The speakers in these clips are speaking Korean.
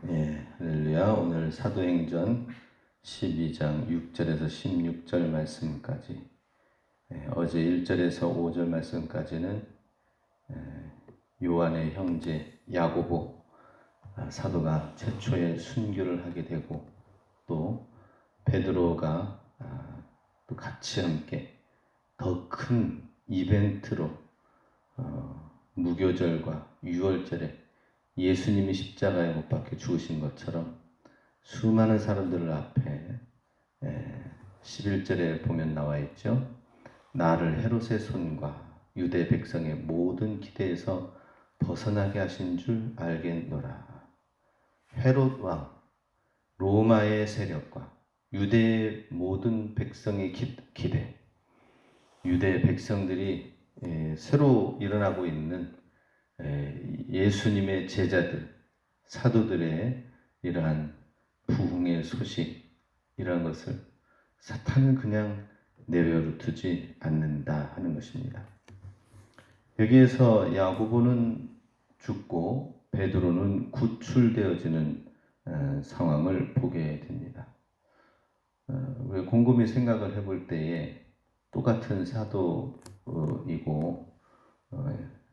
할렐루야. 오늘 사도행전 12장 6절에서 16절 말씀까지, 어제 1절에서 5절 말씀까지는 요한의 형제 야고보 사도가 최초의 순교를 하게 되고, 또 베드로가 또 같이 함께 더 큰 이벤트로 무교절과 유월절에 예수님이 십자가에 못 박혀 죽으신 것처럼 수많은 사람들 앞에 11절에 보면 나와 있죠. 나를 헤롯의 손과 유대 백성의 모든 기대에서 벗어나게 하신 줄 알겠노라. 헤롯 왕, 로마의 세력과 유대의 모든 백성의 기대, 유대 백성들이 새로 일어나고 있는 예수님의 제자들, 사도들의 이러한 부흥의 소식, 이러한 것을 사탄은 그냥 내버려 두지 않는다 하는 것입니다. 여기에서 야고보는 죽고 베드로는 구출되어지는 상황을 보게 됩니다. 우리가 곰곰이 생각을 해볼 때에 똑같은 사도이고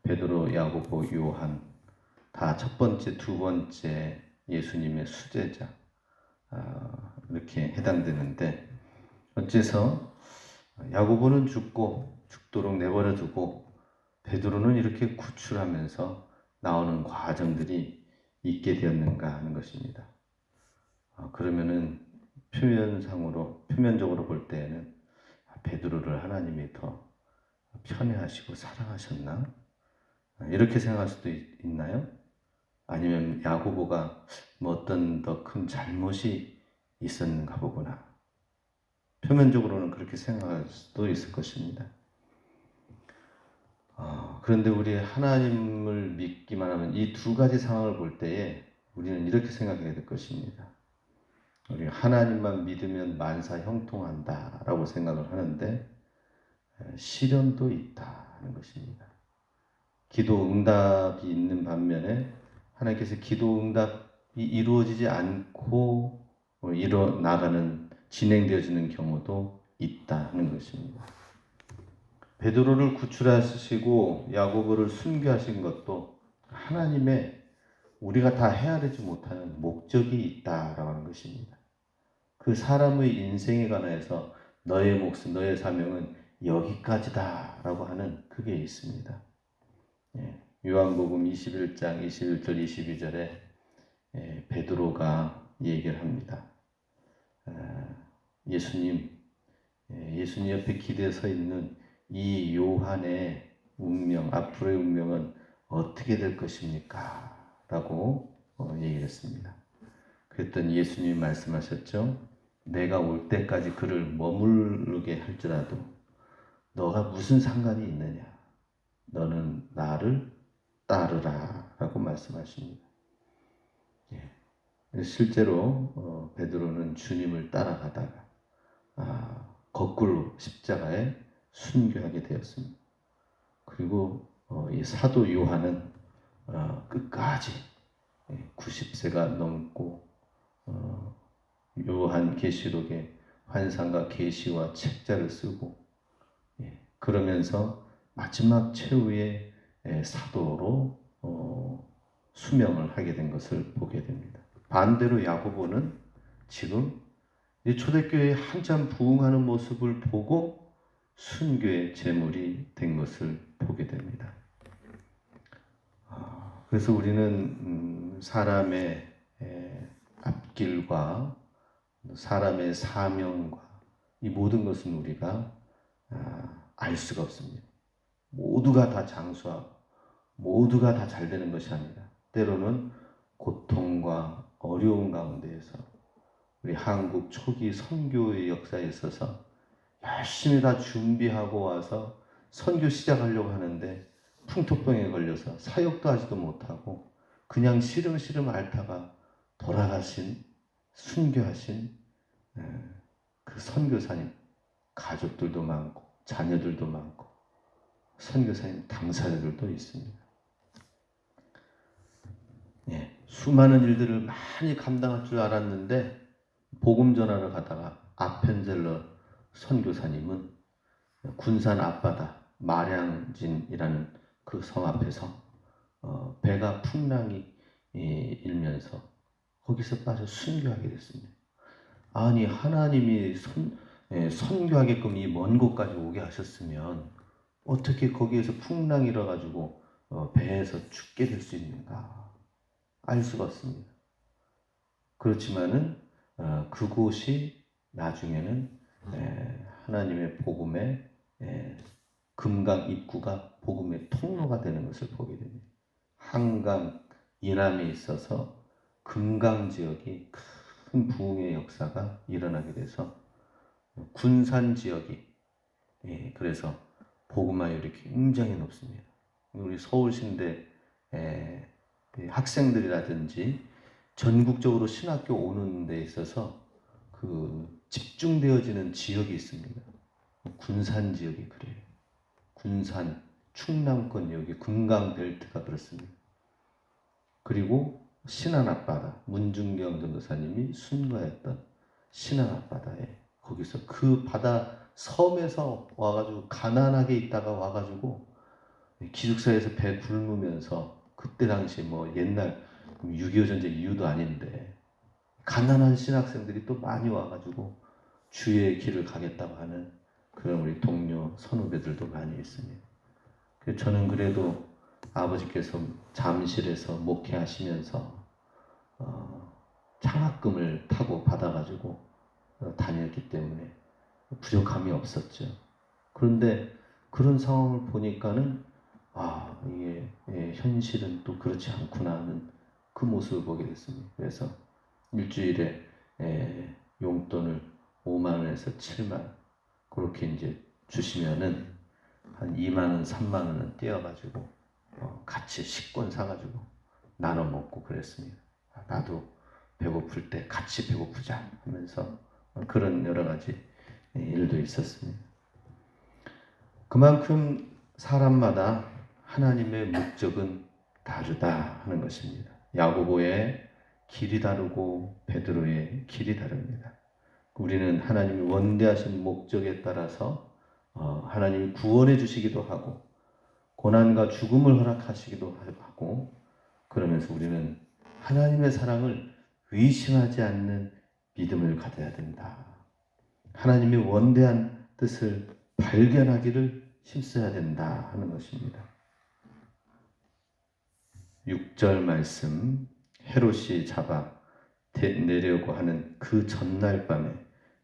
베드로, 야고보, 요한 다 첫 번째, 두 번째 예수님의 수제자 이렇게 해당되는데, 어째서 야고보는 죽도록 내버려 두고 베드로는 이렇게 구출하면서 나오는 과정들이 있게 되었는가 하는 것입니다. 그러면은 표면적으로 볼 때에는 베드로를 하나님이 더 편애하시고 사랑하셨나? 이렇게 생각할 수도 있나요? 아니면 야고보가 어떤 더 큰 잘못이 있었는가 보구나. 표면적으로는 그렇게 생각할 수도 있을 것입니다. 그런데 우리 하나님을 믿기만 하면 이 두 가지 상황을 볼 때에 우리는 이렇게 생각해야 될 것입니다. 우리 하나님만 믿으면 만사 형통한다 라고 생각을 하는데, 시련도 있다 하는 것입니다. 기도 응답이 있는 반면에 하나님께서 기도 응답이 이루어지지 않고 진행되어지는 경우도 있다 하는 것입니다. 베드로를 구출하시고 야고보를 순교하신 것도 하나님의 우리가 다 헤아리지 못하는 목적이 있다라고 하는 것입니다. 그 사람의 인생에 관해서 너의 몫은, 너의 사명은 여기까지다라고 하는 그게 있습니다. 요한복음 21장 21절 22절에 베드로가 얘기를 합니다. 예수님 옆에 기대에 서 있는 이 요한의 운명, 앞으로의 운명은 어떻게 될 것입니까? 라고 얘기를 했습니다. 그랬더니 예수님이 말씀하셨죠. 내가 올 때까지 그를 머무르게 할지라도 너가 무슨 상관이 있느냐? 너는 나를 따르라 라고 말씀하십니다. 실제로 베드로는 주님을 따라가다가 거꾸로 십자가에 순교하게 되었습니다. 그리고 이 사도 요한은 끝까지 90세가 넘고 요한 계시록의 환상과 계시와 책자를 쓰고 그러면서 마지막 최후의 사도로 수명을 하게 된 것을 보게 됩니다. 반대로 야고보는 지금 이 초대교회에 한참 부흥하는 모습을 보고 순교의 제물이 된 것을 보게 됩니다. 그래서 우리는 사람의 앞길과 사람의 사명과 이 모든 것은 우리가 알 수가 없습니다. 모두가 다 장수하고 모두가 다 잘 되는 것이 아니라 때로는 고통과 어려운 가운데에서 우리 한국 초기 선교의 역사에 있어서 열심히 다 준비하고 와서 선교 시작하려고 하는데 풍토병에 걸려서 사역도 하지도 못하고 그냥 시름시름 앓다가 돌아가신, 순교하신 그 선교사님 가족들도 많고 자녀들도 많고 선교사님 당사자들도 있습니다. 수많은 일들을 많이 감당할 줄 알았는데 복음 전하러 가다가 아펜젤러 선교사님은 군산 앞바다 마량진이라는 그 성 앞에서 배가 풍랑이 일면서 거기서 빠져 순교하게 됐습니다. 아니 하나님이 선교하게끔 이 먼 곳까지 오게 하셨으면 어떻게 거기에서 풍랑이 일어가지고 배에서 죽게 될 수 있는가? 알 수가 없습니다. 그렇지만은 그곳이 나중에는 하나님의 복음의 금강 입구가 복음의 통로가 되는 것을 보게 됩니다. 한강 이남에 있어서 금강 지역이 큰 부흥의 역사가 일어나게 돼서 군산 지역이 그래서 복음화율이 굉장히 높습니다. 우리 서울신대 학생들이라든지 전국적으로 신학교 오는 데 있어서 그 집중되어지는 지역이 있습니다. 군산 지역이 그래요. 군산, 충남권 여기 금강 벨트가 그렇습니다. 그리고 신안 앞바다, 문중경 전도사님이 순교했던 신안 앞바다에 거기서 그 바다 섬에서 와가지고 가난하게 있다가 와가지고 기숙사에서 배 굶으면서 그때 당시 뭐 옛날 6.25 전쟁 이후도 아닌데 가난한 신학생들이 또 많이 와가지고 주의 길을 가겠다고 하는 그런 우리 동료 선후배들도 많이 있습니다. 저는 그래도 아버지께서 잠실에서 목회하시면서 장학금을 타고 받아가지고 다녔기 때문에 부족함이 없었죠. 그런데 그런 상황을 보니까는 이게 현실은 또 그렇지 않구나 하는 그 모습을 보게 됐습니다. 그래서 일주일에 용돈을 5만 원에서 7만 원 그렇게 이제 주시면은 한 2만 원, 3만 원은 떼어가지고 같이 식권 사가지고 나눠 먹고 그랬습니다. 나도 배고플 때 같이 배고프자 하면서 그런 여러 가지 일도 있었습니다. 그만큼 사람마다 하나님의 목적은 다르다 하는 것입니다. 야고보의 길이 다르고 베드로의 길이 다릅니다. 우리는 하나님이 원대하신 목적에 따라서 하나님이 구원해 주시기도 하고 고난과 죽음을 허락하시기도 하고 그러면서 우리는 하나님의 사랑을 의심하지 않는 믿음을 가져야 된다. 하나님의 원대한 뜻을 발견하기를 힘써야 된다 하는 것입니다. 6절 말씀 헤롯이 잡아 내려고 하는 그 전날 밤에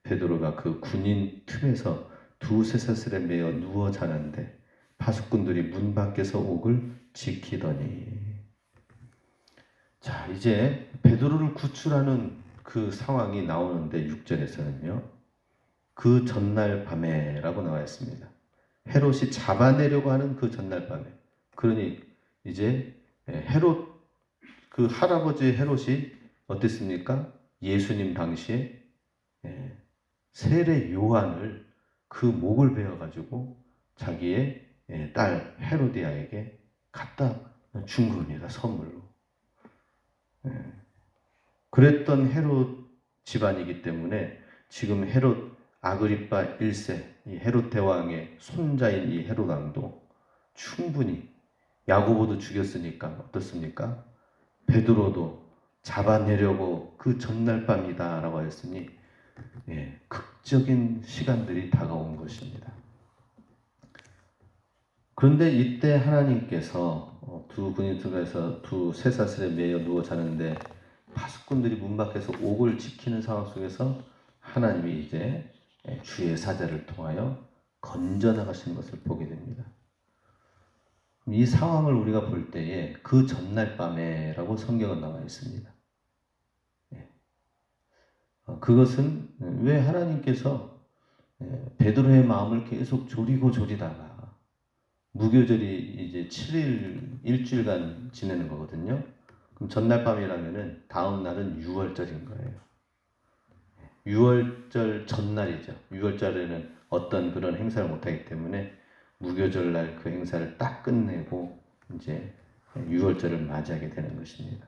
베드로가 그 군인 틈에서 두세 사슬에 매어 누워 자는데 파수꾼들이 문 밖에서 옥을 지키더니 자 이제 베드로를 구출하는 그 상황이 나오는데 6절에서는요 그 전날 밤에 라고 나와 있습니다. 헤롯이 잡아내려고 하는 그 전날 밤에 그러니 이제 헤롯 그 할아버지 헤롯이 어땠습니까? 예수님 당시에 세례 요한을 그 목을 베어가지고 자기의 딸 헤로디아에게 갖다 준 겁니다. 선물로. 그랬던 헤롯 집안이기 때문에 지금 헤롯 아그리파 1세 이 헤롯 대왕의 손자인 이 헤롯 왕도 충분히 야고보도 죽였으니까 어떻습니까? 베드로도 잡아내려고 그 전날 밤이다 라고 했으니 극적인 시간들이 다가온 것입니다. 그런데 이때 하나님께서 두 군인 들에서 두 쇠사슬에 매여 누워 자는데 파수꾼들이 문 밖에서 옥을 지키는 상황 속에서 하나님이 이제 주의 사자를 통하여 건져나가시는 것을 보게 됩니다. 이 상황을 우리가 볼 때에 그 전날 밤에라고 성경은 나와 있습니다. 그것은 왜 하나님께서 베드로의 마음을 계속 졸이고 졸이다가 무교절이 이제 7일 일주일간 지내는 거거든요. 그럼 전날 밤이라면은 다음 날은 6월절인 거예요. 6월절 전날이죠. 6월절에는 어떤 그런 행사를 못하기 때문에 무교절날 그 행사를 딱 끝내고 이제 6월절을 맞이하게 되는 것입니다.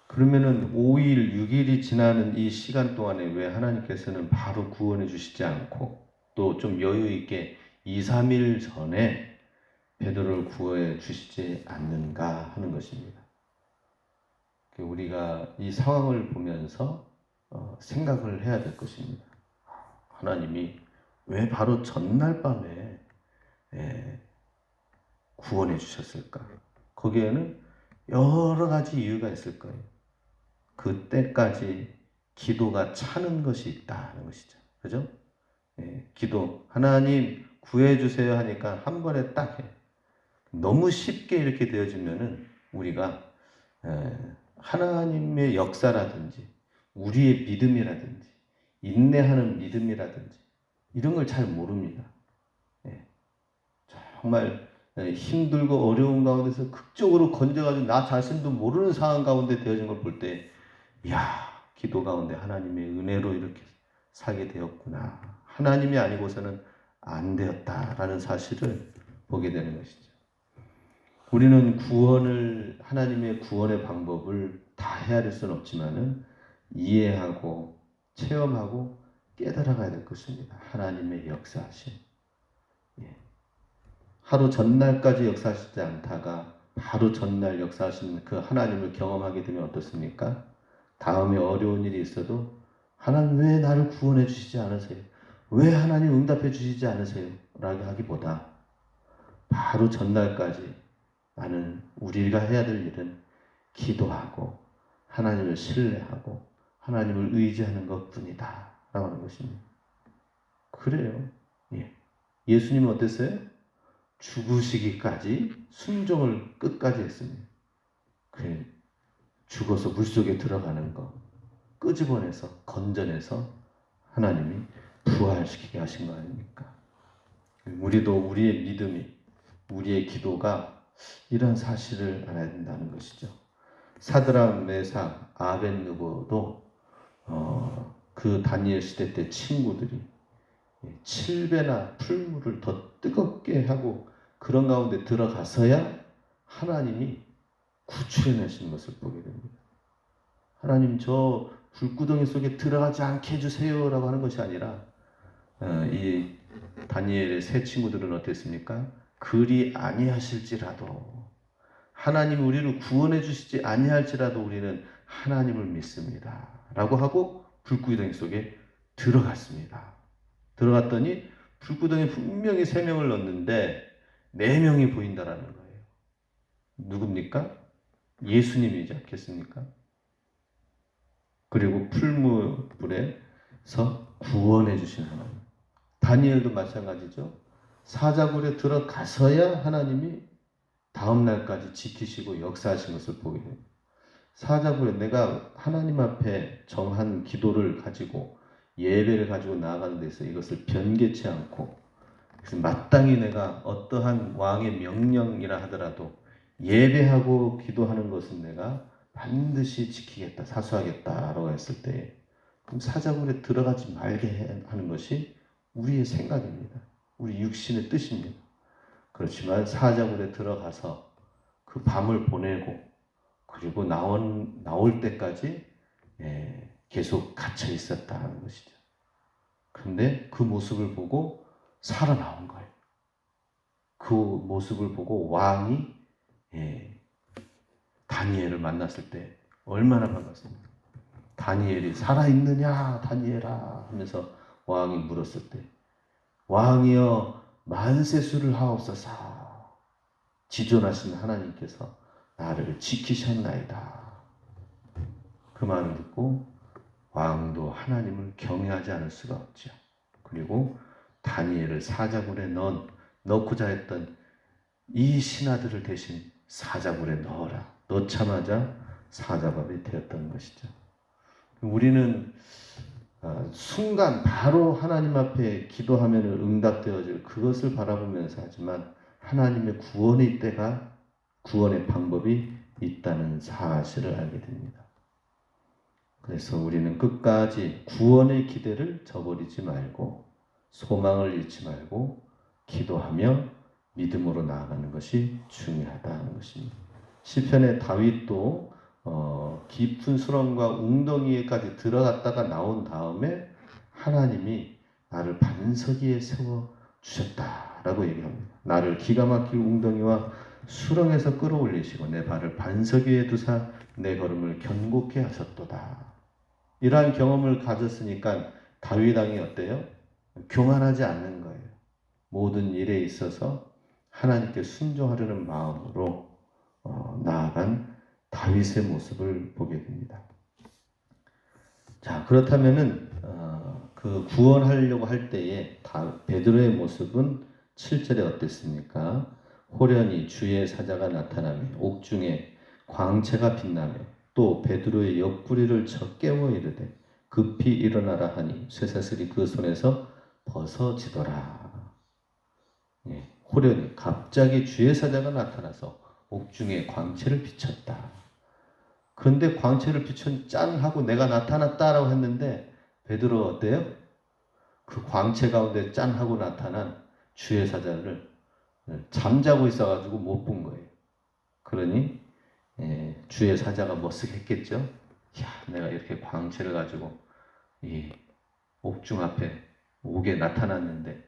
그러면은 5일, 6일이 지나는 이 시간 동안에 왜 하나님께서는 바로 구원해 주시지 않고 또 좀 여유 있게 2, 3일 전에 베드로를 구원해 주시지 않는가 하는 것입니다. 우리가 이 상황을 보면서 생각을 해야 될 것입니다. 하나님이 왜 바로 전날 밤에 구원해 주셨을까? 거기에는 여러 가지 이유가 있을 거예요. 그때까지 기도가 차는 것이 있다는 것이죠. 그죠? 기도, 하나님 구해주세요 하니까 한 번에 딱 해. 너무 쉽게 이렇게 되어지면은 우리가 하나님의 역사라든지 우리의 믿음이라든지 인내하는 믿음이라든지 이런 걸 잘 모릅니다. 정말 힘들고 어려운 가운데서 극적으로 건져가지고 나 자신도 모르는 상황 가운데 되어진 걸 볼 때, 이야, 기도 가운데 하나님의 은혜로 이렇게 살게 되었구나. 하나님이 아니고서는 안 되었다라는 사실을 보게 되는 것이죠. 우리는 하나님의 구원의 방법을 다 헤아릴 수는 없지만은 이해하고 체험하고 깨달아가야 될 것입니다. 하나님의 역사하심. 하루 전날까지 역사하시지 않다가 바로 전날 역사하시는 그 하나님을 경험하게 되면 어떻습니까? 다음에 어려운 일이 있어도 하나님 왜 나를 구원해 주시지 않으세요? 왜 하나님 응답해 주시지 않으세요? 라고 하기보다 바로 전날까지 나는 우리가 해야 될 일은 기도하고 하나님을 신뢰하고 하나님을 의지하는 것뿐이다 라고 하는 것입니다. 그래요. 예수님은 어땠어요? 죽으시기까지 순종을 끝까지 했습니다. 그래, 죽어서 물속에 들어가는 거 끄집어내서 건져내서 하나님이 부활시키게 하신 거 아닙니까? 우리도 우리의 믿음이 우리의 기도가 이런 사실을 알아야 된다는 것이죠. 사드락, 메삭, 아벳느고도 그 다니엘 시대 때 친구들이 7배나 풀물을 더 뜨겁게 하고 그런 가운데 들어가서야 하나님이 구출해내시는 것을 보게 됩니다. 하나님 저 불구덩이 속에 들어가지 않게 해주세요 라고 하는 것이 아니라 이 다니엘의 세 친구들은 어땠습니까? 그리 아니하실지라도 하나님 우리를 구원해 주시지 아니할지라도 우리는 하나님을 믿습니다 라고 하고 불구덩이 속에 들어갔습니다. 들어갔더니 불구덩이 분명히 3명을 넣었는데 4명이 보인다라는 거예요. 누굽니까? 예수님이지 않겠습니까? 그리고 풀무불에서 구원해 주신 하나님. 다니엘도 마찬가지죠. 사자굴에 들어가서야 하나님이 다음 날까지 지키시고 역사하신 것을 보게 됩니다. 사자굴에 내가 하나님 앞에 정한 기도를 가지고 예배를 가지고 나아가는 데서 이것을 변개치 않고 마땅히 내가 어떠한 왕의 명령이라 하더라도 예배하고 기도하는 것은 내가 반드시 지키겠다, 사수하겠다라고 했을 때 그럼 사자굴에 들어가지 말게 하는 것이 우리의 생각입니다. 우리 육신의 뜻입니다. 그렇지만 사자굴에 들어가서 그 밤을 보내고 그리고 나올 때까지 계속 갇혀 있었다는 것이죠. 그런데 그 모습을 보고 살아나온 거예요. 그 모습을 보고 왕이 다니엘을 만났을 때 얼마나 반갑습니까? 다니엘이 살아있느냐 다니엘아 하면서 왕이 물었을 때 왕이여 만세수를 하옵소서 지존하신 하나님께서 나를 지키셨나이다. 그 말을 듣고 왕도 하나님을 경외하지 않을 수가 없죠. 그리고 다니엘을 사자굴에 넣고자 했던 이 신하들을 대신 사자굴에 넣어라. 넣자마자 사자밥이 되었던 것이죠. 우리는 순간 바로 하나님 앞에 기도하면 응답되어질 그것을 바라보면서 하지만 하나님의 구원의 때가 구원의 방법이 있다는 사실을 알게 됩니다. 그래서 우리는 끝까지 구원의 기대를 저버리지 말고 소망을 잃지 말고 기도하며 믿음으로 나아가는 것이 중요하다는 것입니다. 시편의 다윗도 깊은 수렁과 웅덩이에까지 들어갔다가 나온 다음에 하나님이 나를 반석 위에 세워 주셨다라고 얘기합니다. 나를 기가 막힐 웅덩이와 수렁에서 끌어올리시고 내 발을 반석 위에 두사 내 걸음을 견고케 하셨도다. 이러한 경험을 가졌으니까 다윗 왕이 어때요? 교만하지 않는 거예요. 모든 일에 있어서 하나님께 순종하려는 마음으로 나아간 다윗의 모습을 보게 됩니다. 자, 그렇다면은 그 구원하려고 할 때에 베드로의 모습은 7절에 어땠습니까? 호련히 주의 사자가 나타나며 옥중에 광채가 빛나며 또 베드로의 옆구리를 쳐 깨워 이르되 급히 일어나라 하니 쇠사슬이 그 손에서 벗어지더라. 예, 호련히 갑자기 주의 사자가 나타나서 옥중에 광채를 비쳤다. 그런데 광채를 비춘 짠 하고 내가 나타났다라고 했는데 베드로 어때요? 그 광채 가운데 짠 하고 나타난 주의 사자를 잠자고 있어가지고 못 본 거예요. 그러니 주의 사자가 머쓱했겠죠. 야, 내가 이렇게 광채를 가지고 이 옥중 앞에 옥에 나타났는데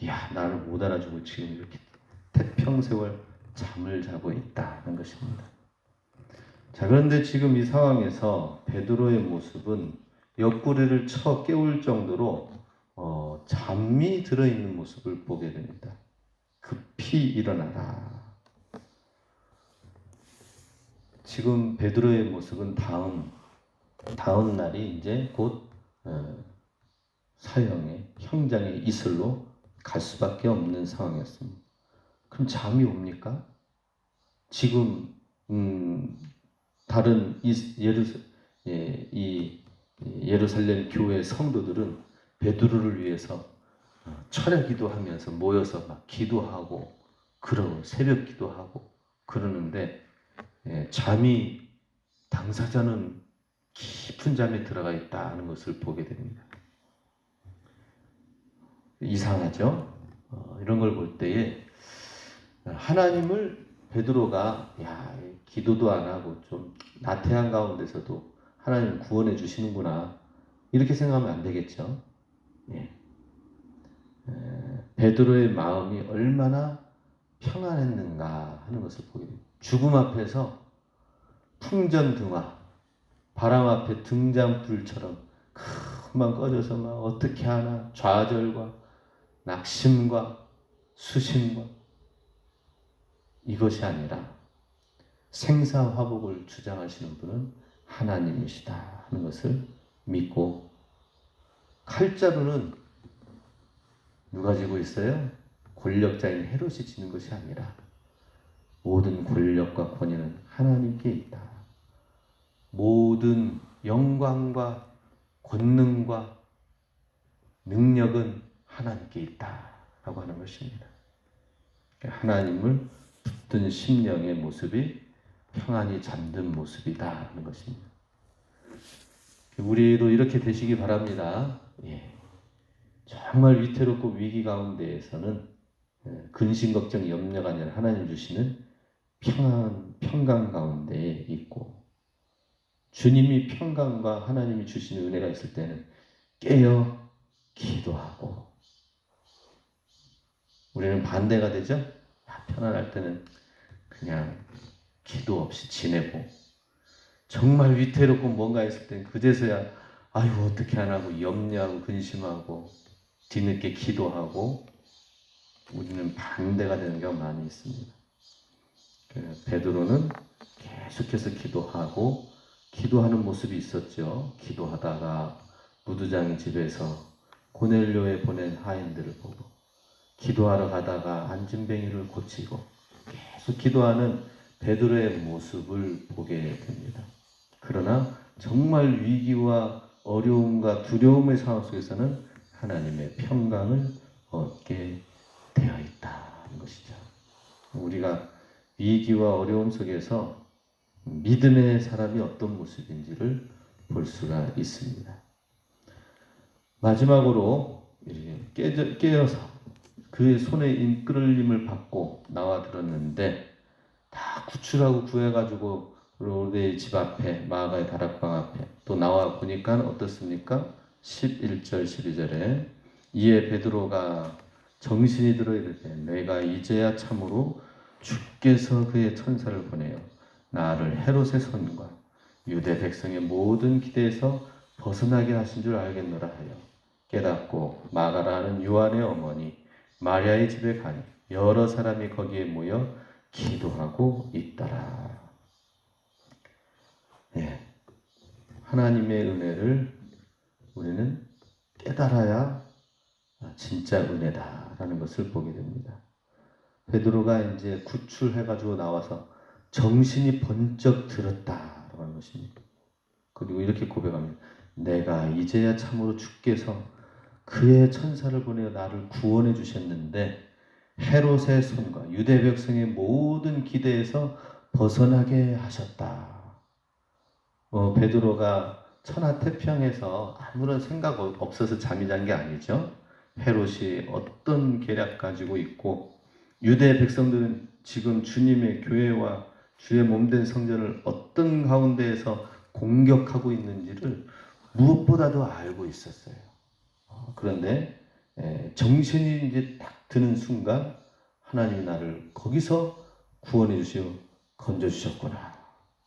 야, 나를 못 알아주고 지금 이렇게 태평세월 잠을 자고 있다는 것입니다. 자, 그런데 지금 이 상황에서 베드로의 모습은 옆구리를 쳐 깨울 정도로 잠이 들어있는 모습을 보게 됩니다. 급히 일어나라. 지금 베드로의 모습은 다음 날이 이제 곧 사형의 형장의 이슬로 갈 수밖에 없는 상황이었습니다. 그럼 잠이 옵니까? 지금 다른 예루살렘 교회 성도들은 베드로를 위해서 철야 기도하면서 모여서 막 기도하고 그러고 새벽 기도하고 그러는데 잠이 당사자는 깊은 잠에 들어가 있다는 것을 보게 됩니다. 이상하죠? 이런 걸 볼 때에 하나님을 베드로가 기도도 안 하고 좀 나태한 가운데서도 하나님 구원해 주시는구나 이렇게 생각하면 안 되겠죠. 베드로의 마음이 얼마나 평안했는가 하는 것을 보게 됩니다. 죽음 앞에서 풍전등화, 바람 앞에 등잔불처럼 금방 꺼져서 막 어떻게 하나 좌절과 낙심과 수심과 이것이 아니라 생사화복을 주장하시는 분은 하나님이시다 하는 것을 믿고 칼자루는 누가 쥐고 있어요? 권력자인 헤롯이 쥐는 것이 아니라 모든 권력과 권위는 하나님께 있다. 모든 영광과 권능과 능력은 하나님께 있다라고 하는 것입니다. 하나님을 붙든 심령의 모습이 평안히 잠든 모습이다 하는 것입니다. 우리도 이렇게 되시기 바랍니다. 정말 위태롭고 위기 가운데에서는 근심 걱정 염려가 아니라 하나님 주시는 평강 가운데에 있고 주님이 평강과 하나님이 주시는 은혜가 있을 때는 깨어 기도하고 우리는 반대가 되죠. 편안할 때는 그냥 기도 없이 지내고 정말 위태롭고 뭔가 있을 때는 그제서야 아이고 어떻게 안 하고 염려하고 근심하고 뒤늦게 기도하고 우리는 반대가 되는 경우가 많이 있습니다. 베드로는 계속해서 기도하고 기도하는 모습이 있었죠. 기도하다가 무두장의 집에서 고넬료에 보낸 하인들을 보고 기도하러 가다가 안진뱅이를 고치고 계속 기도하는 베드로의 모습을 보게 됩니다. 그러나 정말 위기와 어려움과 두려움의 상황 속에서는 하나님의 평강을 얻게 되어 있다는 것이죠. 우리가 위기와 어려움 속에서 믿음의 사람이 어떤 모습인지를 볼 수가 있습니다. 마지막으로 깨어서 그의 손에 이끌림을 받고 나와 들었는데 다 구출하고 구해가지고 로데의 집 앞에, 마가의 다락방 앞에 또 나와 보니까 어떻습니까? 11절 12절에 이에 베드로가 정신이 들어 이르되 내가 이제야 참으로 주께서 그의 천사를 보내어 나를 헤롯의 손과 유대 백성의 모든 기대에서 벗어나게 하신 줄 알겠노라 하여 깨닫고 마가라 하는 요한의 어머니 마리아의 집에 가니 여러 사람이 거기에 모여 기도하고 있더라. 예, 하나님의 은혜를 우리는 깨달아야 진짜 은혜다라는 것을 보게 됩니다. 베드로가 이제 구출해가지고 나와서 정신이 번쩍 들었다라고 하는 것입니다. 그리고 이렇게 고백합니다. 내가 이제야 참으로 주께서 그의 천사를 보내어 나를 구원해 주셨는데 헤롯의 손과 유대 백성의 모든 기대에서 벗어나게 하셨다. 베드로가 천하태평에서 아무런 생각 없어서 잠이 잔 게 아니죠. 헤롯이 어떤 계략 가지고 있고 유대 백성들은 지금 주님의 교회와 주의 몸된 성전을 어떤 가운데에서 공격하고 있는지를 무엇보다도 알고 있었어요. 그런데 정신이 이제 딱 드는 순간 하나님이 나를 거기서 구원해 주시어 건져 주셨구나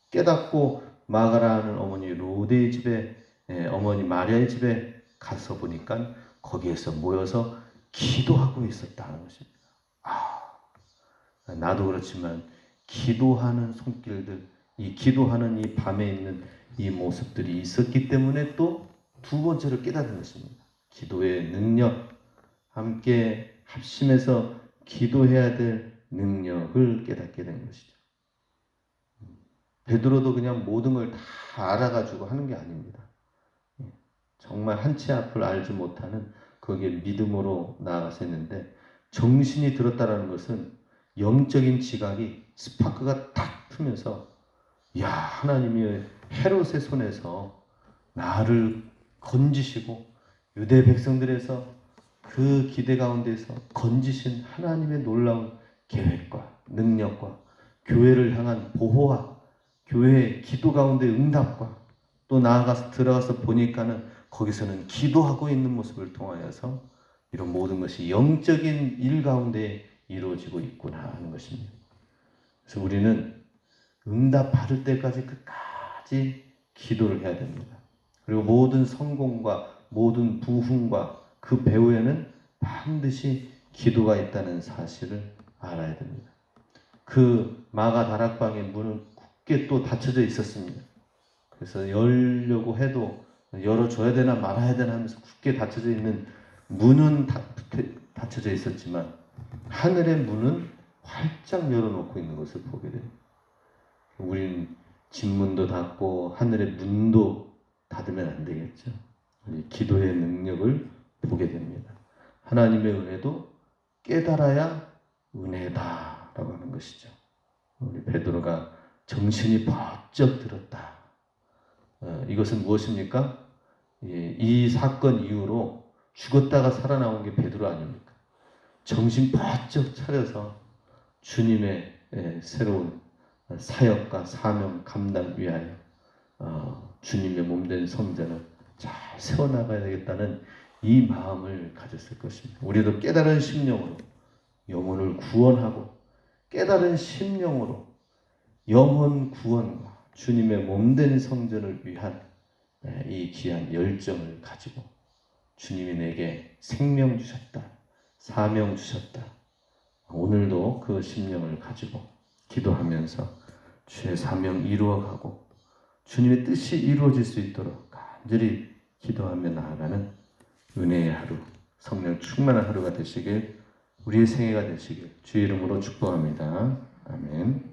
깨닫고 마가라는 어머니 로데의 집에 어머니 마리아의 집에 가서 보니까 거기에서 모여서 기도하고 있었다는 것입니다. 나도 그렇지만 기도하는 손길들, 이 기도하는 이 밤에 있는 이 모습들이 있었기 때문에 또 두 번째로 깨닫는 것입니다. 기도의 능력, 함께 합심해서 기도해야 될 능력을 깨닫게 된 것이죠. 베드로도 그냥 모든 걸 다 알아가지고 하는 게 아닙니다. 정말 한치 앞을 알지 못하는 거기에 믿음으로 나아가서 했는데 정신이 들었다는 것은 영적인 지각이 스파크가 탁 트면서 야 하나님이 헤롯의 손에서 나를 건지시고 유대 백성들에서 그 기대 가운데서 건지신 하나님의 놀라운 계획과 능력과 교회를 향한 보호와 교회의 기도 가운데 응답과 또 나아가서 들어가서 보니까는 거기서는 기도하고 있는 모습을 통하여서 이런 모든 것이 영적인 일 가운데 이루어지고 있구나 하는 것입니다. 그래서 우리는 응답 받을 때까지 끝까지 기도를 해야 됩니다. 그리고 모든 성공과 모든 부흥과 그 배후에는 반드시 기도가 있다는 사실을 알아야 됩니다. 그 마가 다락방의 문은 굳게 또 닫혀져 있었습니다. 그래서 열려고 해도 열어줘야 되나 말아야 되나 하면서 굳게 닫혀져 있는 문은 닫혀져 있었지만 하늘의 문은 활짝 열어놓고 있는 것을 보게 됩니다. 우리는 집문도 닫고 하늘의 문도 닫으면 안 되겠죠. 우리 기도의 능력을 보게 됩니다. 하나님의 은혜도 깨달아야 은혜다라고 하는 것이죠. 우리 베드로가 정신이 번쩍 들었다. 이것은 무엇입니까? 이 사건 이후로 죽었다가 살아나온 게 베드로 아닙니까? 정신 번쩍 차려서 주님의 새로운 사역과 사명 감당 위하여 주님의 몸된 성전을 잘 세워나가야 되겠다는 이 마음을 가졌을 것입니다. 우리도 깨달은 심령으로 영혼을 구원하고 깨달은 심령으로 영혼 구원과 주님의 몸된 성전을 위한 이 귀한 열정을 가지고 주님이 내게 생명 주셨다. 사명 주셨다. 오늘도 그 심령을 가지고 기도하면서 주의 사명 이루어가고 주님의 뜻이 이루어질 수 있도록 간절히 기도하며 나아가는 은혜의 하루, 성령 충만한 하루가 되시길, 우리의 생애가 되시길 주의 이름으로 축복합니다. 아멘.